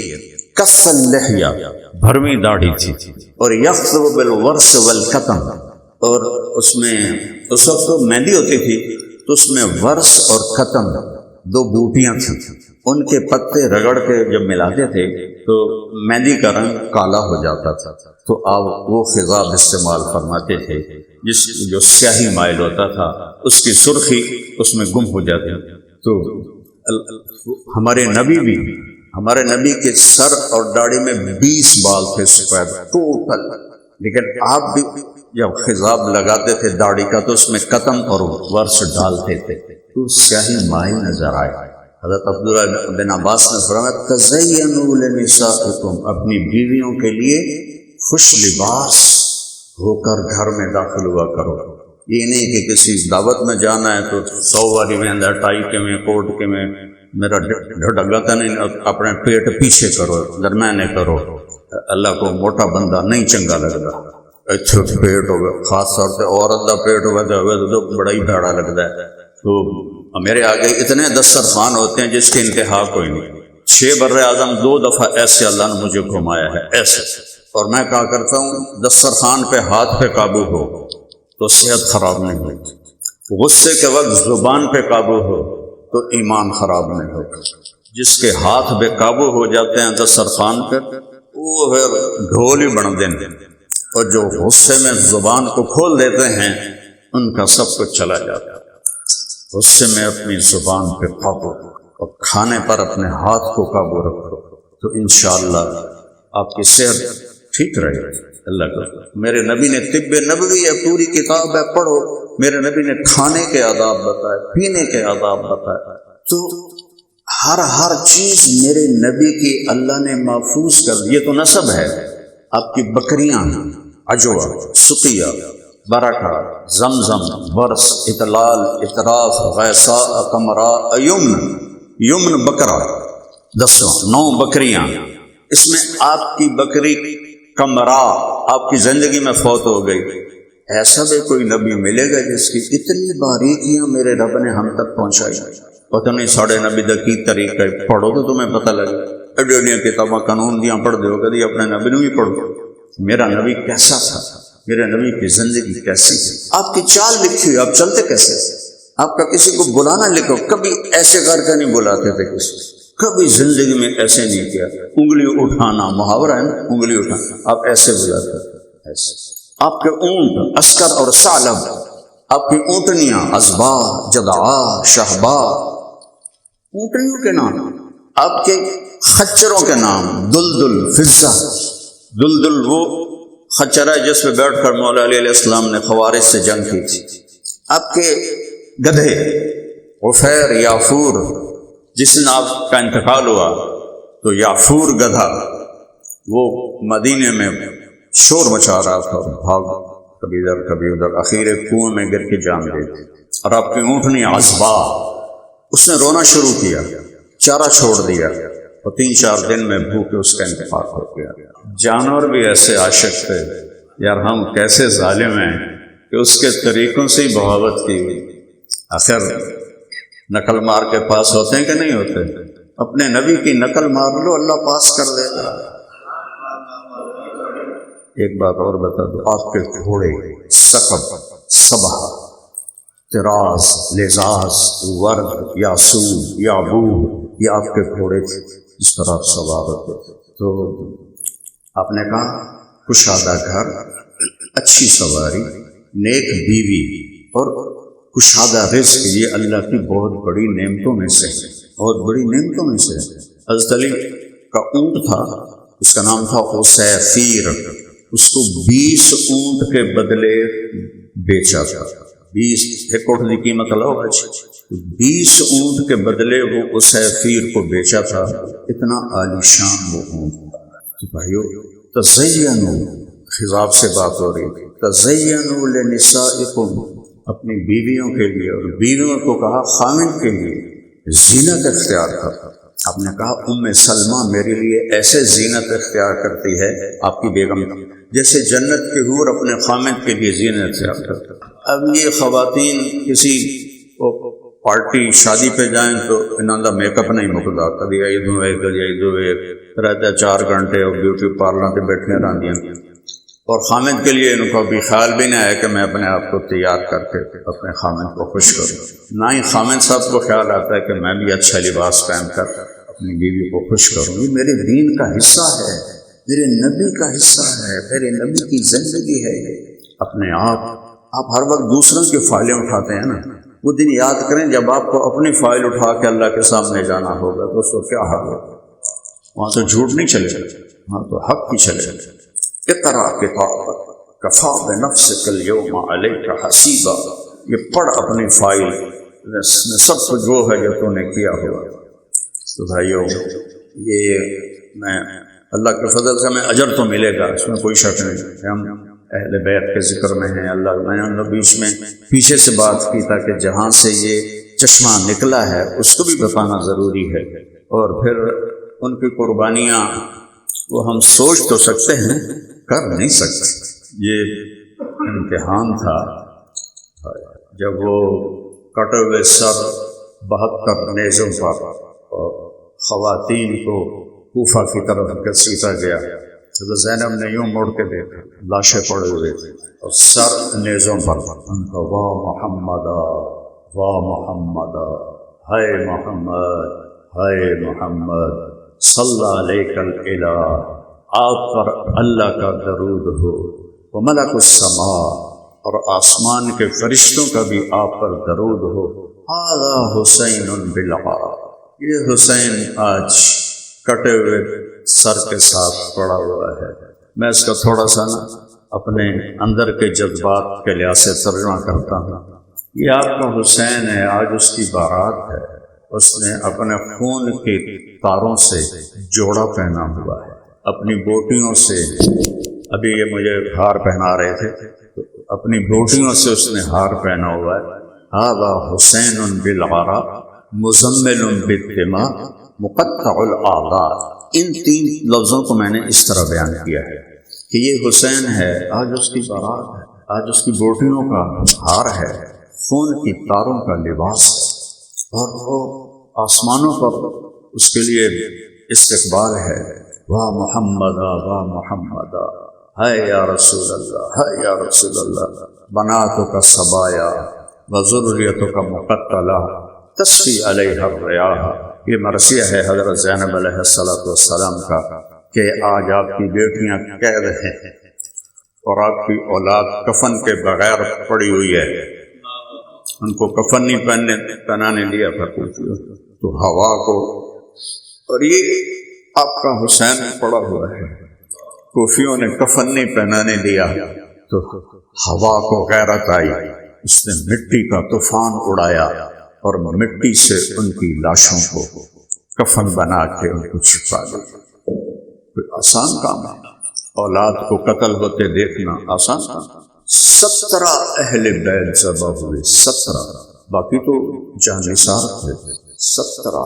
کس اللحیہ، بھرویں داڑھی تھی، اور یخطب بالورس والکتم، اور اس میں اس وقت تو مہندی ہوتی تھی تو اس میں ورس اور کتم دو بوٹیاں تھیں، ان کے پتے رگڑ کے جب ملاتے تھے تو مہندی کا رنگ کالا ہو جاتا تھا، تو آپ وہ خضاب استعمال فرماتے تھے جو سیاہی مائل ہوتا تھا، اس کی سرخی اس میں گم ہو جاتی۔ تو ہمارے نبی کے سر اور داڑھی میں 20 بال تھے سفید ٹوٹل، لیکن آپ بھی جب خضاب لگاتے تھے داڑھی کا تو اس میں قتم اور ورس ڈالتے تھے تو سیاہی مائل نظر آئے۔ حضرت عبداللہ بن عباس نے فرمایا تزینوا لنسائکم، اپنی بیویوں کے لیے خوش لباس ہو کر گھر میں داخل ہوا کرو، یہ نہیں کہ کسی دعوت میں جانا ہے تو 100 والی میں ٹائی کے میں کوٹ کے میں میرا ڈھگاتا نہیں، اپنے پیٹ پیچھے کرو، درمیانے کرو، اللہ کو موٹا بندہ نہیں چنگا لگتا، اچھا پیٹ ہوگا، خاص طور سے عورت کا پیٹ ہوگا تو بڑا ہی بھاڑا لگتا ہے۔ تو میرے آگے اتنے دسترخوان ہوتے ہیں جس کی انتہا کوئی نہیں، 6 بر اعظم 2 دفعہ ایسے اللہ نے مجھے گھمایا ہے ایسے، اور میں کہا کرتا ہوں دسترخوان پہ ہاتھ پہ قابو ہو تو صحت خراب نہیں ہوتی، غصے کے وقت زبان پہ قابو ہو تو ایمان خراب نہیں ہوتا۔ جس کے ہاتھ بے قابو ہو جاتے ہیں دسترخوان پہ وہ پھر ڈھول ہی بن دیں، اور جو غصے میں زبان کو کھول دیتے ہیں ان کا سب کچھ چلا جاتا ہے۔ غصے میں اپنی زبان پہ قابو اور کھانے پر اپنے ہاتھ کو قابو رکھو تو انشاءاللہ آپ کی صحت ٹھیک رہے گی۔ اللہ کا میرے نبی نے طب نبوی ہے، پوری کتاب ہے، پڑھو۔ میرے نبی نے کھانے کے آداب بتائے، پینے کے آداب بتائے، تو ہر چیز میرے نبی کی اللہ نے محفوظ کر دی۔ یہ تو نسب ہے، آپ کی بکریاں، عجوہ، سقیہ، برکہ، زمزم، برس، اطلال، اطراف، غیثاء، قمراء، یمن بکرا 9 بکریاں، اس میں آپ کی بکری قمراء آپ کی زندگی میں فوت ہو گئی۔ ایسا بھی کوئی نبی ملے گا جس کی اتنی باریکیاں میرے رب نے ہم تک پہنچائی؟ پتہ نہیں ساڑھے نبی دا کی طریقہ ہے، پڑھو تو تمہیں پتہ لگے۔ ایڈیاں کتاباں قانون دیاں پڑھ دیو، کدی اپنے نبی نو ہی پڑھو۔ میرا نبی کیسا تھا، میرے نبی کی زندگی کیسی ہے، آپ کی چال لکھی ہوئی، آپ چلتے کیسے؟ آپ کا کسی کو بلانا لکھو، کبھی ایسے کر کے نہیں بلاتے تھے کسی، کبھی زندگی میں ایسے نہیں کیا۔ انگلی اٹھانا محاورہ ہے نا، انگلی اٹھانا، آپ ایسے بلاتے تھے، ایسے۔ آپ کے اونٹ عسکر اور ثعلب، آپ کی اونٹنیاں ازبا، جدعا، شہبا، اونٹنیوں کے نام، آپ کے خچروں کے نام دلدل، فضہ۔ دلدل وہ خچر ہے جس پہ بیٹھ کر مولا علیہ السلام نے خوارج سے جنگ کی تھی۔ آپ کے گدھے عفیر، یافور، جس دن آپ کا انتقال ہوا تو یافور گدھا وہ مدینے میں شور مچا رہا تھا، بھاگ کبھی ادھر کبھی ادھر، اخیر کنویں میں گر کے جان گئی تھی۔ اور آپ کی اونٹنی عصبا، اس نے رونا شروع کیا، چارہ چھوڑ دیا، اور 3-4 دن میں بھوکے اس کا انتقال ہو گیا۔ جانور بھی ایسے عاشق تھے، یار ہم کیسے ظالم ہیں کہ اس کے طریقوں سے ہی بغاوت کی ہوئی۔ آخر نقل مار کے پاس ہوتے ہیں کہ نہیں ہوتے؟ اپنے نبی کی نقل مار لو، اللہ پاس کر دے گا۔ ایک بات اور بتا دو، آپ کے گھوڑے سقب، صبح، تراز، لزاز، ورد، یاسون، یابور، یہ آپ کے گھوڑے تھے جس پر آپ سوار ہوتے۔ تو آپ نے کہا کشادہ گھر، اچھی سواری، نیک بیوی اور کشادہ رزق، یہ اللہ کی بہت بڑی نعمتوں میں سے، بہت بڑی نعمتوں میں سے۔ حضرت علی کا اونٹ تھا، اس کا نام تھا اسیفیر، اس کو 20 اونٹ کے بدلے بیچا تھا۔ 20 ایک اونٹ کی قیمت اللہ، 20 اونٹ کے بدلے وہ اسیفیر کو بیچا تھا۔ اتنا عالی شان وہ اونٹ تھا۔ تو بھائیو، تزینوا، خطاب سے بات ہو رہی ہے، تزینوا لنسائکم، اپنی بیویوں کے لیے، اور بیویوں کو کہا خامن کے لیے زینت اختیار کر۔ آپ نے کہا ام سلمہ میرے لیے ایسے زینت اختیار کرتی ہے، آپ کی بیگم، جیسے جنت کے حور اپنے خامد کے لیے زینت اختیار کرتے۔ اب یہ خواتین کسی پارٹی شادی پہ جائیں تو انہوں کا میک اپ نہیں مکتا، کبھی ایدوں ایک کبھی ایدوں ایک رہتا، 4 گھنٹے اور بیوٹی پارلر پہ بیٹھے رہتی، اور خامد کے لیے ان کو بھی خیال بھی نہیں ہے کہ میں اپنے آپ کو تیار کر کے اپنے خامد کو خوش کروں، نہ ہی خامد صاحب کو خیال آتا ہے کہ میں بھی اچھا لباس پہن کر اپنی بیوی کو خوش کروں۔ یہ میرے دین کا حصہ ہے، میرے نبی کا حصہ ہے، میرے نبی کی زندگی ہے۔ اپنے آپ ہر وقت دوسروں کی فائلیں اٹھاتے ہیں نا، وہ دن یاد کریں جب آپ کو اپنی فائل اٹھا کے اللہ کے سامنے جانا ہوگا تو اس کو کیا حال ہوگا۔ وہاں تو جھوٹ نہیں چلے گا، وہاں تو حق ہی چلے گا۔ اقرأ کتابک کفی بنفسک اليوم علیک حسیبا، یہ پڑھ اپنی فائل میں سب کچھ وہ ہے جو تو نے کیا ہوا۔ تو بھائیو، یہ میں اللہ کے فضل سے ہمیں اجر تو ملے گا، اس میں کوئی شک نہیں۔ ہم اہل بیت کے ذکر میں ہیں، اللہ میں نے بیچ میں پیچھے سے بات کی تاکہ جہاں سے یہ چشمہ نکلا ہے اس کو بھی بتانا ضروری ہے، اور پھر ان کی قربانیاں وہ ہم سوچ تو سکتے ہیں، کر نہیں سکتے۔ یہ امتحان تھا جب وہ کٹے ہوئے سر 72 نیزوں پر اور خواتین کو کوفہ کی طرف گھسیٹا گیا۔ حضرت زینب نے یوں مڑ کے دیکھا، لاشیں پڑے ہوئے تھے اور سر نیزوں پر، ان کا واہ محمد، واہ محمد، ہائے محمد، ہائے محمد، صلی علیک الالہ، آپ پر اللہ کا درود ہو، وملک السماء، اور آسمان کے فرشتوں کا بھی آپ پر درود ہو۔ ھذا حسین بالعار، یہ حسین آج کٹے ہوئے سر کے ساتھ پڑا ہوا ہے۔ میں اس کا تھوڑا سا اپنے اندر کے جذبات کے لحاظ سے ترجمہ کرتا ہوں۔ یہ آپ کا حسین ہے، آج اس کی بارات ہے، اس نے اپنے خون کے تاروں سے جوڑا پہنا ہوا ہے، اپنی بوٹیوں سے، ابھی یہ مجھے ہار پہنا رہے تھے، تو اپنی بوٹیوں سے اس نے ہار پہنا ہوا ہے۔ ھذا حسین بالعراء مزمل بالدماء مقطع الاعضاء۔ ان تین لفظوں کو میں نے اس طرح بیان کیا ہے کہ یہ حسین ہے، آج اس کی بارات ہے، آج اس کی بوٹیوں کا ہار ہے، خون کی تاروں کا لباس ہے، اور وہ آسمانوں پر اس کے لیے استقبال ہے۔ واہ محمدا واہ محمدا، ہے یا رسول اللہ، ہے یا رسول اللہ، بناتک صبایا وذریتک مقتلہ تسقی علیہ الریاح۔ یہ مرثیہ ہے حضرت زینب علیہ السلام کا کہ آج آپ کی بیٹیاں قید ہیں اور آپ کی اولاد کفن کے بغیر پڑی ہوئی ہے، ان کو کفن نہیں پہنانے دیا تو ہوا کو، اور یہ آپ کا حسین پڑا ہوا ہے، کوفیوں نے کفن نہیں پہنانے دیا تو ہوا کو غیرت آئی، اس نے مٹی کا طوفان اڑایا اور مٹی سے ان کی لاشوں کو کفن بنا کے ان کو چھپا دیا۔ کوئی آسان کام ہے؟ اولاد کو قتل ہوتے دیکھنا آسان کام؟ 17 اہل بیت ذبح ہوئے، 17، باقی تو جانثار تھے، 17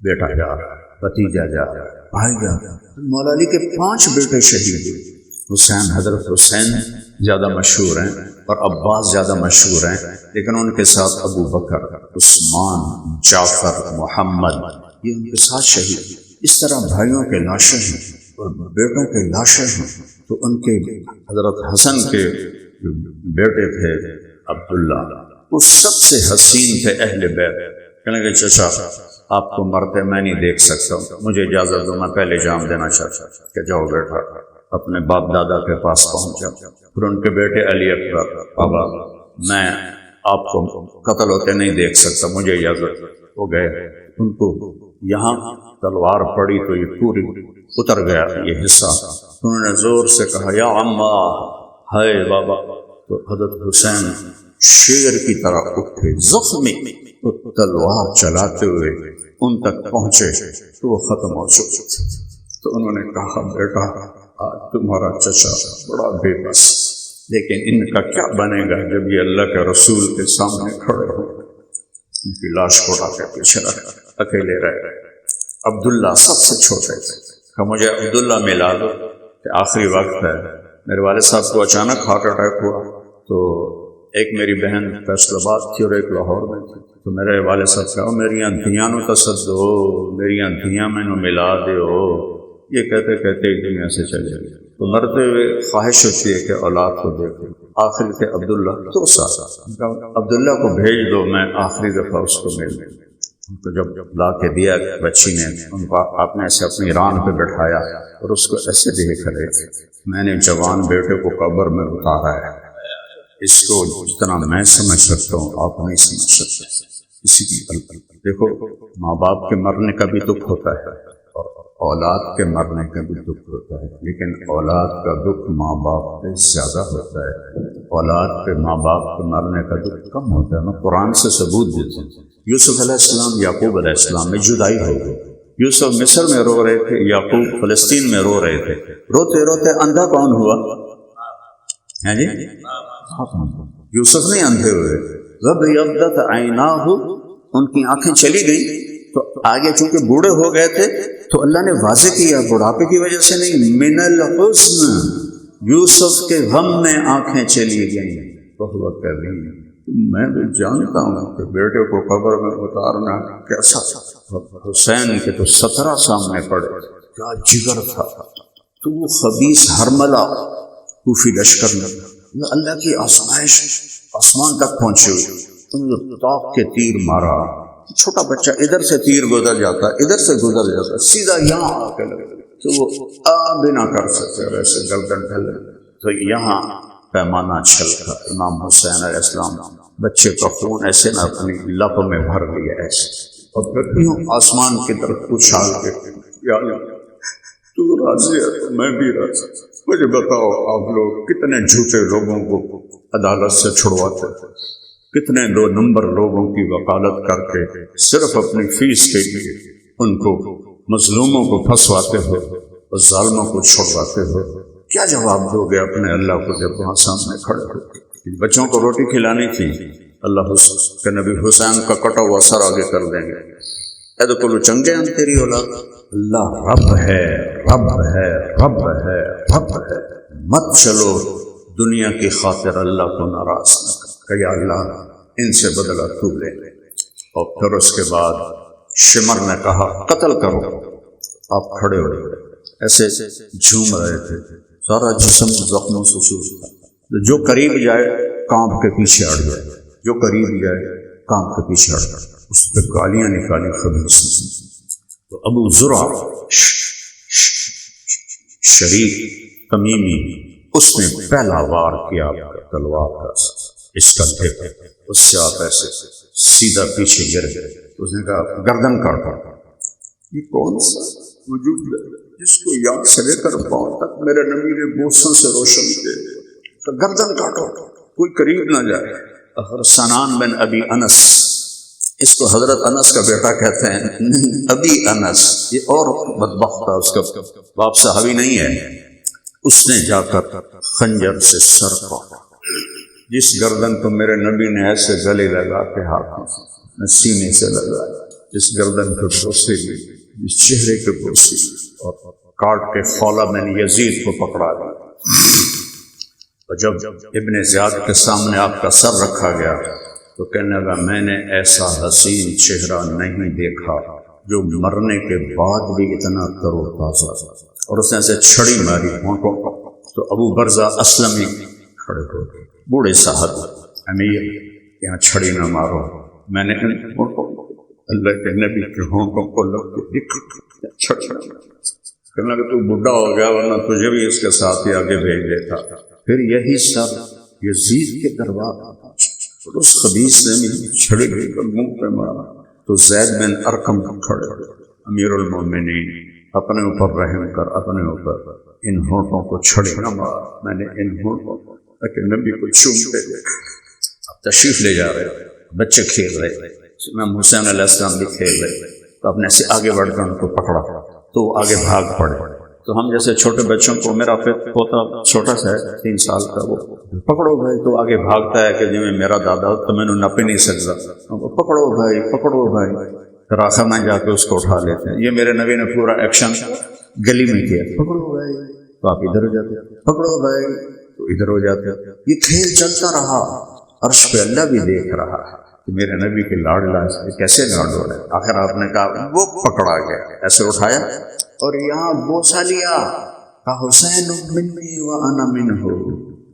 بیٹا جا رہا ہے، بھتیجا جا رہا ہے، بھائی جا رہا ہے۔ مولا علی کے 5 بیٹے شہید ہوئے۔ حسین، حضرت حسین زیادہ مشہور ہیں اور عباس زیادہ مشہور ہیں، لیکن ان کے ساتھ ابو بکر، عثمان، جعفر، محمد، یہ ان کے ساتھ شہید۔ اس طرح بھائیوں کے لاشیں ہیں اور بیٹوں کے لاشیں ہیں، تو ان کے حضرت حسن کے بیٹے تھے عبداللہ، وہ سب سے حسین تھے اہل بیت۔ کہنے کہ چچا آپ کو مرتے میں نہیں دیکھ سکتا ہوں، مجھے اجازت دو، میں پہلے جام دینا چاہتا ہوں کہ جاؤ بیٹا اپنے باپ دادا کے پاس پہنچ جاؤ۔ پھر ان کے بیٹے علی اکبر، بابا میں آپ کو قتل ہوتے نہیں دیکھ سکتا، مجھے اجازت۔ ہو گئے، ان کو یہاں تلوار پڑی تو یہ پوری اتر گیا یہ حصہ، انہوں نے زور سے کہا یا عمّا، ہائے بابا، تو حضرت حسین شیر کی طرح اٹھے، زخمی، تلوار چلاتے ہوئے ان تک پہنچے تو وہ ختم ہو چکے تھے۔ تو انہوں نے کہا بیٹا آج تمہارا چچا بڑا بے بس، لیکن ان کا کیا بنے گا جب یہ اللہ کے رسول کے سامنے کھڑے ہو۔ ان کی لاش کو اٹھا کے پیچھے رکھا، اکیلے رہے۔ عبداللہ سب سے چھوٹے تھے، کہ مجھے عبداللہ ملا دو کہ آخری وقت ہے۔ میرے والد صاحب کو اچانک ہارٹ اٹیک ہوا، تو ایک میری بہن فیصل آباد تھی اور ایک لاہور میں تھی، تو میرے والد صاحب کہا میری دھیاں نو تصدو، میری دھیاں میں نو ملا دیو۔ یہ کہتے کہتے ایک دنیا سے چلے گئے، تو مرتے ہوئے خواہش ہوتی ہے کہ اولاد کو دیکھیں۔ آخری تھے عبداللہ، تو عبداللہ کو بھیج دو، میں آخری دفعہ اس کو مل لوں۔ ان کو جب لا کے دیا بچی نے، ان کو آپ نے ایسے اپنی ران پہ بٹھایا اور اس کو ایسے دیکھ رہے، میں نے جوان بیٹے کو قبر میں اتارا ہے، اس کو جتنا میں سمجھ سکتا ہوں آپ نہیں سمجھ سکتے۔ اسی کی دیکھو، ماں باپ کے مرنے کا بھی دکھ ہوتا ہے اور اولاد کے مرنے کا بھی دکھ ہوتا ہے، لیکن اولاد کا دکھ ماں باپ پہ زیادہ ہوتا ہے، اولاد پہ ماں باپ کے مرنے کا دکھ کم ہوتا ہے۔ میں قرآن سے ثبوت دیتا ہوں، یوسف علیہ السلام، یعقوب علیہ السلام میں جدائی ہو گئی۔ یوسف مصر میں رو رہے تھے، یعقوب فلسطین میں رو رہے تھے، روتے روتے اندھا کون ہوا ہے جی؟ یوسف نہیں اندھے ہوئے، وَابْيَضَّتْ عَيْنَاهُ، ان کی آنکھیں چلی گئی، تو آگے چونکہ بوڑھے ہو گئے تھے تو اللہ نے واضح کیا بڑھاپے کی وجہ سے نہیں، من الحزن، یوسف کے غم میں آنکھیں چلی گئیں۔ وَهُوَ كَظِيمٌ، میں بھی جانتا ہوں کہ بیٹے کو قبر میں اتارنا کیسا تھا۔ حسین کے تو 17 سامنے پڑے، کیا جگر تھا۔ تو وہ خبیث ہرملہ کوفی لشکر میں اللہ کی آزمائش آسمان تک پہنچے ہوئے، انہوں نے طاق کے تیر مارا، چھوٹا بچہ ادھر سے تیر گزر جاتا، ادھر سے گزر جاتا، سیدھا یہاں آ کے لگے تو وہ بھی نہ کر سکتے، ویسے گردن ڈھلے تو یہاں پیمانہ چھلکا۔ امام حسین علیہ السلام بچے کا خون ایسے نہ اپنی لپ میں بھر لیا ایسے، اور پھر یوں آسمان کی طرف اچھال کے یا اللہ تو راضی ہے تو میں بھی راضی. مجھے بتاؤ آپ لوگ کتنے جھوٹے لوگوں کو عدالت سے چھڑواتے ہیں، کتنے 2 نمبر لوگوں کی وکالت کر کے صرف اپنی فیس کے لیے ان کو مظلوموں کو پھنسواتے ہو اور ظالموں کو چھڑواتے ہو. کیا جواب دو گے اپنے اللہ کو جب وہاں سامنے کھڑے ہو؟ بچوں کو روٹی کھلانی تھی، اللہ کے نبی حسین کا کٹا ہوا سر آگے کر دیں گے. ادخلوا چنگے ہم تیری اولاد. اللہ رب ہے، رب ہے، رب ہے، رب ہے. مت چلو دنیا کی خاطر اللہ کو ناراض نہ کر کہ یا اللہ ان سے بدلہ تو لے. اور پھر اس کے بعد شمر نے کہا قتل کرو. آپ کھڑے ہو ایسے جھوم رہے تھے، سارا جسم زخموں سے چور تھا. جو قریب جائے کانپ کے پیچھے ہٹ جائے، جو قریب جائے کانپ کے پیچھے ہٹ جائے. اس پہ گالیاں نکالی خبیث. تو ابو زرع شریک تمیمی اس نے پہلا وار کیا تلوار کا اس کندھے پر. اس سے آپ ایسے سیدھا پیچھے گر گئے. اس نے کہا گردن کاٹو. یہ کون سا وجود ہے جس کو یاد سے لے کر پاؤں تک میرے نبی نے بوسوں سے روشن کیے؟ تو گردن کاٹو، کوئی قریب نہ جائے. سنان بن ابی انس، اس کو حضرت انس کا بیٹا کہتے ہیں، ابی انس یہ اور بدبخت تھا، اس کا باپ صحابی نہیں ہے. اس نے جا کر خنجر سے سر کاٹا. جس گردن کو میرے نبی نے ایسے گلے لگا کے ہاتھوں سے سینے سے لگایا، جس گردن کو بوسے لی، جس چہرے کے بوسے لی، اور کاٹ کے خولہ بن یزید کو پکڑا دیا. اور جب ابن زیاد کے سامنے آپ کا سر رکھا گیا تو کہنے لگا میں نے ایسا حسین چہرہ نہیں دیکھا جو مرنے کے بعد بھی اتنا ترو تازہ. اور اس نے ایسے چھڑی ماری ہونٹوں کو. تو ابو برزہ اسلمی کھڑے ہو گئے، بوڑھے صاحب، امیر یہاں چھڑی نہ مارو. میں نے ان ہونٹوں کو اللہ کے نبی کے ہونٹوں کو لگ کے چھڑی نہ مارو. کہنے لگا تو بڈھا ہو گیا ورنہ تجھے بھی اس کے ساتھ ہی آگے بھیج دیتا. پھر یہی سب یزید کے دربار اس خبیث نے بھی چھڑی گئی کر منہ پہ مارا. تو زید بن ارقم کھڑے ہوئے، امیر المومنین اپنے اوپر رحم کر، اپنے اوپر ان ہونٹوں کو چھڑی نہ مار. میں نے ان ہونٹوں کو کہ نبی کو چومتے دیکھا. اب تشریف لے جا رہے، بچے کھیل رہے، امام حسین علیہ السلام بھی کھیل رہے. تو اپنے سے آگے بڑھ کر ان کو پکڑا تو آگے بھاگ پڑے. تو ہم جیسے چھوٹے بچوں کو، میرا پوتا چھوٹا سا ہے 3 سال کا، وہ پکڑو بھائی تو آگے بھاگتا ہے کہ جو میرا دادا تو میں نے نپ ہی نہیں سکتا. پکڑو بھائی، پکڑو بھائی. پھر آخر میں جا کے اس کو اٹھا لیتے ہیں. یہ میرے نبی نے پورا ایکشن گلی میں کیا. پکڑو بھائی تو آپ ادھر ہو جاتے، پکڑو بھائی تو ادھر ہو جاتے. یہ کھیل چلتا رہا. عرش پہ اللہ بھی دیکھ رہا ہے کہ میرے نبی کے لاڈلا کیسے لاڈ ہو رہے. آخر آپ نے کہا وہ پکڑا گیا، ایسے اٹھایا اور یہاں بوسا لیا. کہا حسین منی و انا منہ،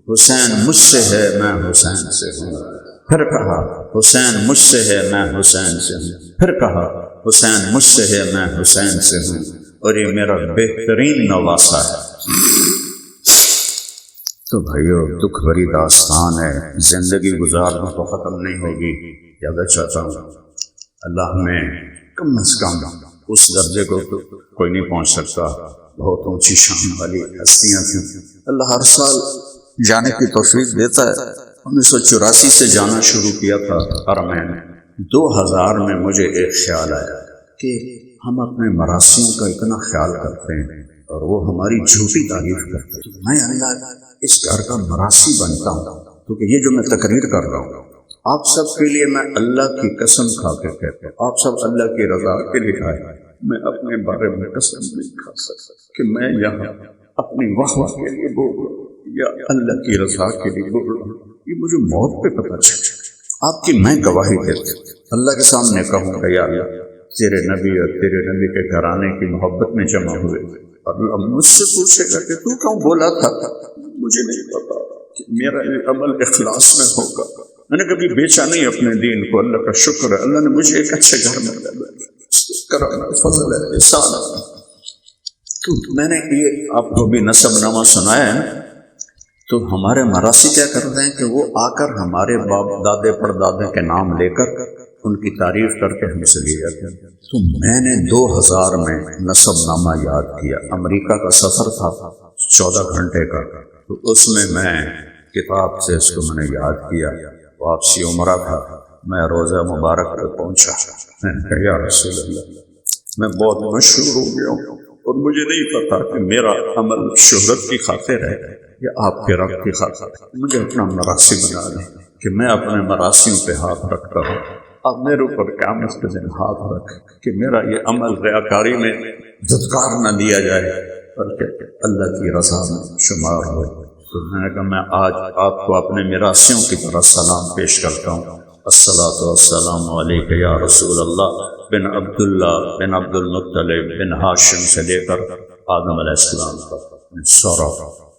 حسین مجھ سے ہے میں حسین سے ہوں. پھر کہا حسین مجھ سے ہے میں حسین سے ہوں. پھر کہا حسین مجھ سے ہے میں حسین سے ہوں. اور یہ میرا بہترین نواسا ہے. تو بھائیو دکھ بھری داستان ہے، زندگی گزارنا تو ختم نہیں ہوگی. زیادہ چاہتا ہوں اللہ میں کم از کم اس درجے کو تو کوئی نہیں پہنچ سکتا. بہت اونچی شان والی ہستیاں تھیں. اللہ ہر سال جانے کی توفیق دیتا ہے. 1984 سے جانا شروع کیا تھا حرمین. 2000 میں مجھے ایک خیال آیا کہ ہم اپنے مراسیوں کا اتنا خیال کرتے ہیں اور وہ ہماری جھوٹی تعریف کرتے ہیں. میں اللہ اس گھر کا مراسی بنتا ہوں، کیونکہ یہ جو میں تقریر کر رہا ہوں آپ سب کے لیے میں اللہ کی قسم کھا کے کہتا ہوں، آپ سب اللہ کی رضا کے لیے آئے. میں اپنے بارے میں قسم نہیں کھا سکتا کہ میں یہاں اپنی واہ کے لیے بول رہا ہوں یا اللہ کی رضا کے لیے بول رہا ہوں. یہ مجھے موت پہ پتہ چلا. آپ کی میں گواہی دیتا ہوں، اللہ کے سامنے کہوں گا یا اللہ تیرے نبی اور تیرے نبی کے گھرانے کی محبت میں جمع ہوئے. اور اللہ مجھ سے پوچھے گا کہ تو کیوں بولا تھا؟ مجھے نہیں پتا کہ میرا یہ عمل اخلاص میں ہوگا. میں نے کبھی بیچا نہیں اپنے دین کو. اللہ کا شکر ہے، اللہ نے مجھے ایک اچھے گھر میں کرم فضل ہے احسان. تو میں نے یہ آپ کو بھی نسب نامہ سنایا ہے. تو ہمارے مراسی کیا کرتے ہیں کہ وہ آ کر ہمارے باپ دادے پردادے کے نام لے کر ان کی تعریف کر کے ہم سے لے جاتے ہیں۔ تو میں نے 2000 میں نصب نامہ یاد کیا، امریکہ کا سفر تھا 14 گھنٹے کا، تو اس میں کتاب سے اس کو میں نے یاد کیا۔ واپسی عمرہ تھا، میں روزہ مبارک پہ پہنچا، میں نے کہا یا رسول اللہ میں بہت مشہور ہو گیا ہوں اور مجھے نہیں پتا کہ میرا عمل شہرت کی خاطر ہے یا آپ کے رب کی خاطر ہے، مجھے اپنا مراسی بنا لیں کہ میں اپنے مراسیوں پہ ہاتھ رکھتا ہوں، اب میرے اوپر قیامت کے دن ہاتھ رکھ کہ میرا یہ عمل ریاکاری میں دھتکار نہ دیا جائے بلکہ اللہ کی رضا میں شمار ہو۔ تو میں نے کہا میں آج آپ کو اپنے مراسیوں کی طرح سلام پیش کرتا ہوں، الصلاۃ والسلام علیک یا رسول اللہ بن عبداللہ بن عبد المطلب بن ہاشم سے لے کر آدم علیہ السلام تک سورہ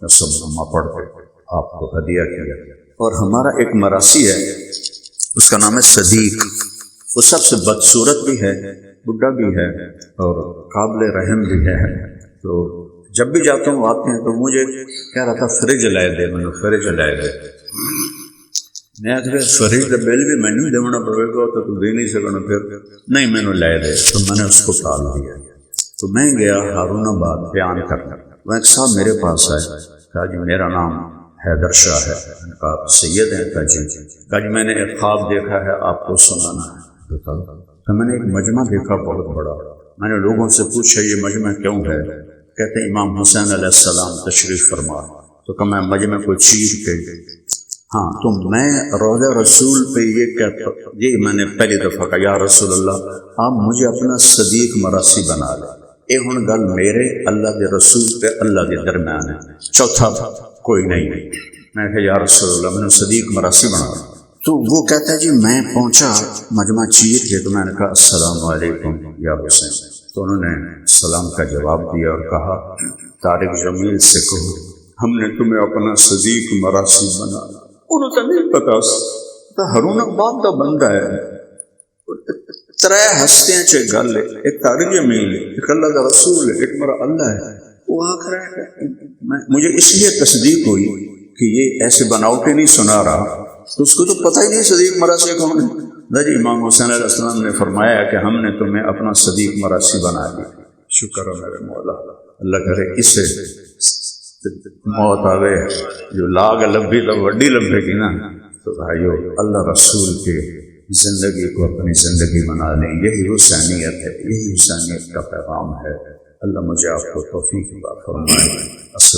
نصب نامہ پڑھ کے آپ کو ہدیہ کیا۔ اور ہمارا ایک مراسی ہے، اس کا نام ہے صدیق، وہ سب سے بدصورت بھی ہے، بڈھا بھی ہے اور قابل رحم بھی ہے۔ تو جب بھی جاتا ہوں آتے ہیں تو مجھے کہہ رہا تھا فریج لائے دے، میں نے فریج لائے دے، میں کہ فریج کا بل بھی میں نہیں دینا پڑے گا تو دے نہیں سکنا، پھر نہیں میں نے لائے دے، تو میں نے اس کو ٹال دیا۔ تو میں گیا ہارون آباد بیان کرنا، وہ ایک صاحب میرے پاس آئے، کہا جی میرا نام حیدر شاہ ہے، میں نے کہا سید ہیں؟ کہا جی میں نے ایک خواب دیکھا ہے آپ کو سنانا ہے۔ تو میں نے ایک مجمع دیکھا بہت بڑا، میں نے لوگوں سے پوچھا یہ مجمع کیوں ہے؟ کہتے ہیں امام حسین علیہ السلام تشریف فرما۔ تو کہ میں مجمع کو چیر کے ہاں تو میں روضہ رسول پہ یہ کہتا، یہ میں نے پہلی دفعہ کہا یا رسول اللہ آپ مجھے اپنا صدیق مراسی بنا لیں، یہ ہن گل میرے اللہ کے رسول پہ اللہ کے درمیان ہے، چوتھا کوئی نہیں۔ میں کہا یا رسول اللہ میں نے صدیق مراسی بنا لیں۔ تو وہ کہتا ہے جی میں پہنچا مجمع چیر کے، تو میں نے کہا السلام علیکم یا حسین، تو انہوں نے سلام کا جواب دیا اور کہا طارق جمیل سے کہو ہم نے تمہیں اپنا صدیق مراسی بنا۔ انہوں تو نہیں پتا تو ہارون آباد کا بندہ ہے، ترے ہستیاں چ گل ہے، ایک طارق جمیل ہے، ایک اللہ کا رسول ہے، ایک میرا اللہ ہے۔ وہ آخ رہا ہے مجھے اس لیے تصدیق ہوئی کہ یہ ایسے بناوٹیں نہیں سنا رہا، تو اس کو تو پتہ ہی نہیں صدیق مراسی کون ہے۔ جی امام حسین علیہ السلام نے فرمایا کہ ہم نے تمہیں اپنا صدیق مراسی بنا دیا۔ شکر ہے میرے مولا، اللہ کرے اس سے موت آوے جو لاگ لبھی تو وڈی لبھے گی نا۔ تو بھائیو اللہ رسول کے زندگی کو اپنی زندگی بنا لیں، یہی حسینیت ہے، یہی حسینیت کا پیغام ہے۔ اللہ مجھے آپ کو توفیق عطا فرمائے۔ السلام